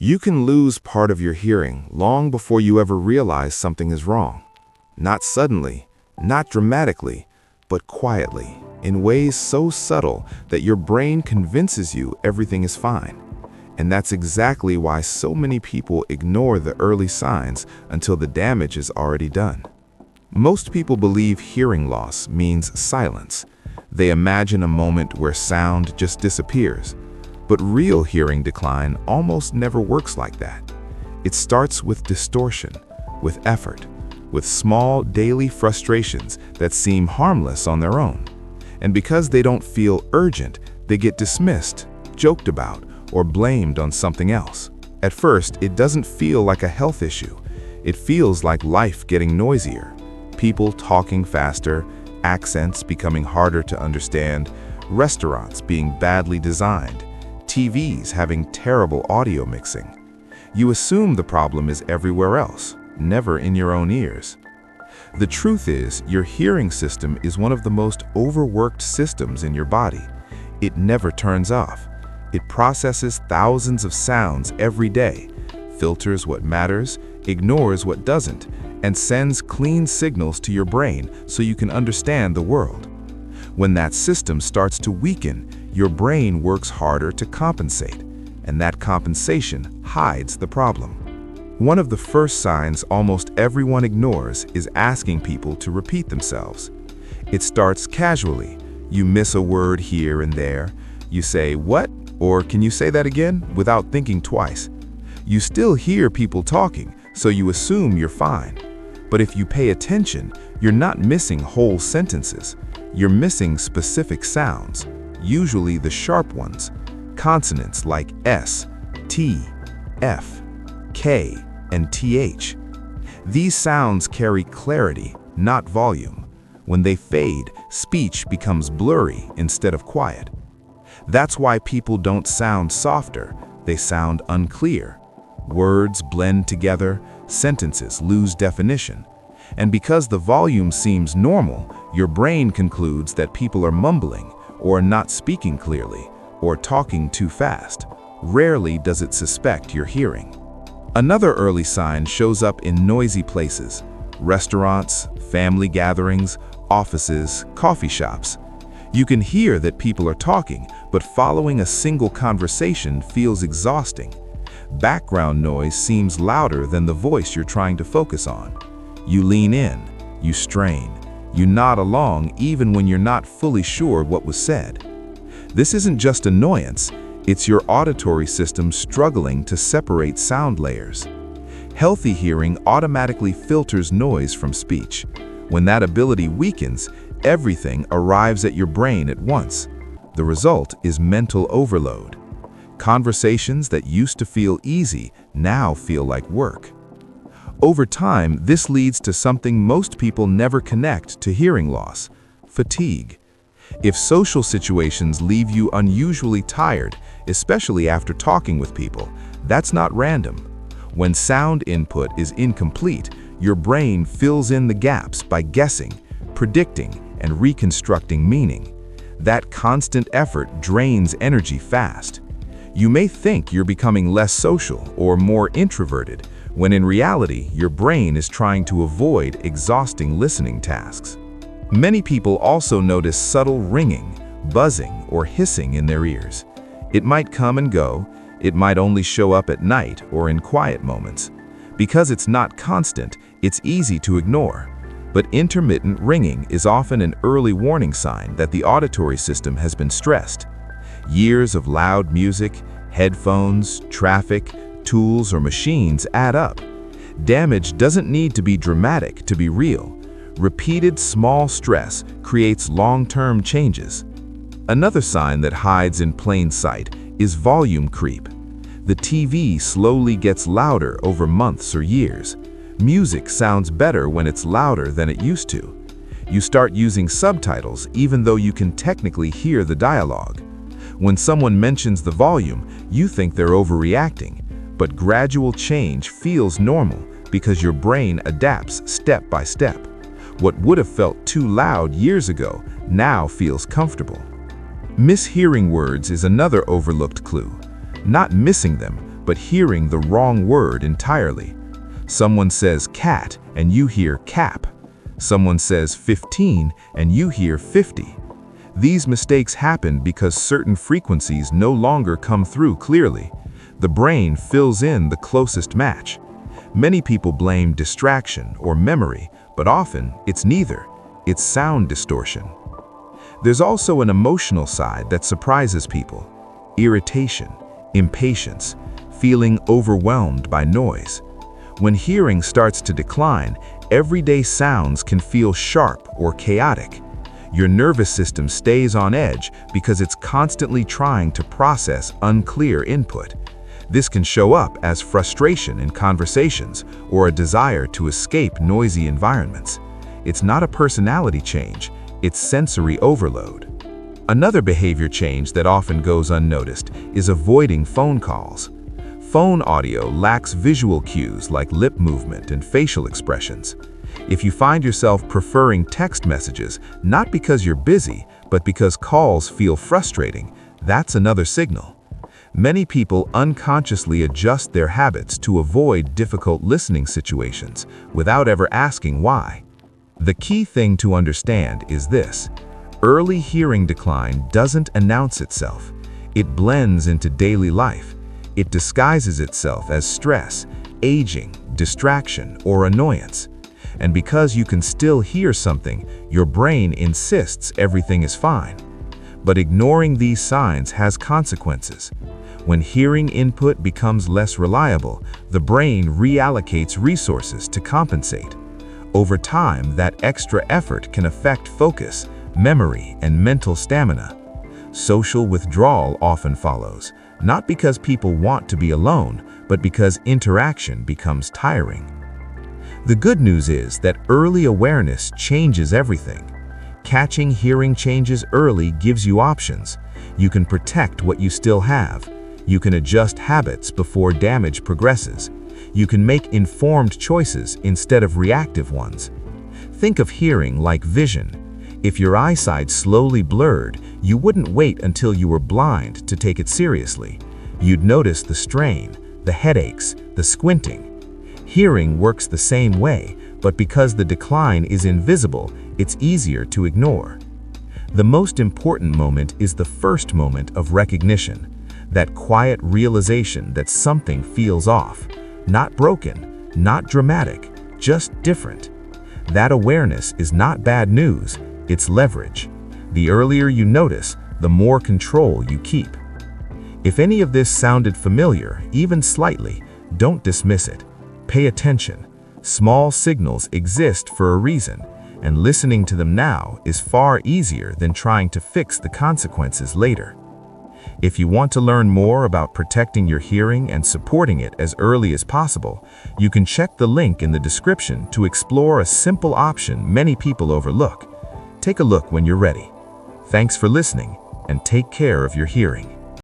You can lose part of your hearing long before you ever realize something is wrong. Not suddenly, not dramatically, but quietly, in ways so subtle that your brain convinces you everything is fine. And that's exactly why so many people ignore the early signs until the damage is already done. Most people believe hearing loss means silence. They imagine a moment where sound just disappears. But real hearing decline almost never works like that. It starts with distortion, with effort, with small daily frustrations that seem harmless on their own. And because they don't feel urgent, they get dismissed, joked about, or blamed on something else. At first, it doesn't feel like a health issue. It feels like life getting noisier, people talking faster, accents becoming harder to understand, restaurants being badly designed, TVs having terrible audio mixing. You assume the problem is everywhere else, never in your own ears. The truth is, your hearing system is one of the most overworked systems in your body. It never turns off. It processes thousands of sounds every day, filters what matters, ignores what doesn't, and sends clean signals to your brain so you can understand the world. When that system starts to weaken, your brain works harder to compensate, and that compensation hides the problem. One of the first signs almost everyone ignores is asking people to repeat themselves. It starts casually. You miss a word here and there. You say, "What?" or "Can you say that again?" without thinking twice. You still hear people talking, so you assume you're fine. But if you pay attention, you're not missing whole sentences. You're missing specific sounds, usually the sharp ones, consonants like S, T, F, K, and TH. These sounds carry clarity, not volume. When they fade, speech becomes blurry instead of quiet. That's why people don't sound softer, they sound unclear. Words blend together, sentences lose definition. And because the volume seems normal, your brain concludes that people are mumbling, or not speaking clearly, or talking too fast. Rarely does it suspect you're hearing. Another early sign shows up in noisy places: restaurants, family gatherings, offices, coffee shops. You can hear that people are talking, but following a single conversation feels exhausting. Background noise seems louder than the voice you're trying to focus on. You lean in, you strain, you nod along even when you're not fully sure what was said. This isn't just annoyance, it's your auditory system struggling to separate sound layers. Healthy hearing automatically filters noise from speech. When that ability weakens, everything arrives at your brain at once. The result is mental overload. Conversations that used to feel easy now feel like work. Over time, this leads to something most people never connect to hearing loss: fatigue. If social situations leave you unusually tired, especially after talking with people, that's not random. When sound input is incomplete, your brain fills in the gaps by guessing, predicting, and reconstructing meaning. That constant effort drains energy fast. You may think you're becoming less social or more introverted, when in reality, your brain is trying to avoid exhausting listening tasks. Many people also notice subtle ringing, buzzing, or hissing in their ears. It might come and go. It might only show up at night or in quiet moments. Because it's not constant, it's easy to ignore. But intermittent ringing is often an early warning sign that the auditory system has been stressed. Years of loud music, headphones, traffic, tools, or machines add up. Damage doesn't need to be dramatic to be real. Repeated small stress creates long-term changes. Another sign that hides in plain sight is volume creep. The TV slowly gets louder over months or years. Music sounds better when it's louder than it used to. You start using subtitles even though you can technically hear the dialogue. When someone mentions the volume, you think they're overreacting, but gradual change feels normal because your brain adapts step by step. What would have felt too loud years ago now feels comfortable. Mishearing words is another overlooked clue. Not missing them, but hearing the wrong word entirely. Someone says cat and you hear cap. Someone says 15 and you hear 50. These mistakes happen because certain frequencies no longer come through clearly. The brain fills in the closest match. Many people blame distraction or memory, but often it's neither. It's sound distortion. There's also an emotional side that surprises people. Irritation, impatience, feeling overwhelmed by noise. When hearing starts to decline, everyday sounds can feel sharp or chaotic. Your nervous system stays on edge because it's constantly trying to process unclear input. This can show up as frustration in conversations or a desire to escape noisy environments. It's not a personality change, it's sensory overload. Another behavior change that often goes unnoticed is avoiding phone calls. Phone audio lacks visual cues like lip movement and facial expressions. If you find yourself preferring text messages, not because you're busy, but because calls feel frustrating, that's another signal. Many people unconsciously adjust their habits to avoid difficult listening situations without ever asking why. The key thing to understand is this: early hearing decline doesn't announce itself. It blends into daily life. It disguises itself as stress, aging, distraction, or annoyance. And because you can still hear something, your brain insists everything is fine. But ignoring these signs has consequences. When hearing input becomes less reliable, the brain reallocates resources to compensate. Over time, that extra effort can affect focus, memory, and mental stamina. Social withdrawal often follows, not because people want to be alone, but because interaction becomes tiring. The good news is that early awareness changes everything. Catching hearing changes early gives you options. You can protect what you still have. You can adjust habits before damage progresses. You can make informed choices instead of reactive ones. Think of hearing like vision. If your eyesight slowly blurred, you wouldn't wait until you were blind to take it seriously. You'd notice the strain, the headaches, the squinting. Hearing works the same way, but because the decline is invisible, it's easier to ignore. The most important moment is the first moment of recognition, that quiet realization that something feels off. Not broken, not dramatic, just different. That awareness is not bad news, it's leverage. The earlier you notice, the more control you keep. If any of this sounded familiar, even slightly, don't dismiss it. Pay attention. Small signals exist for a reason, and listening to them now is far easier than trying to fix the consequences later. If you want to learn more about protecting your hearing and supporting it as early as possible, you can check the link in the description to explore a simple option many people overlook. Take a look when you're ready. Thanks for listening, and take care of your hearing.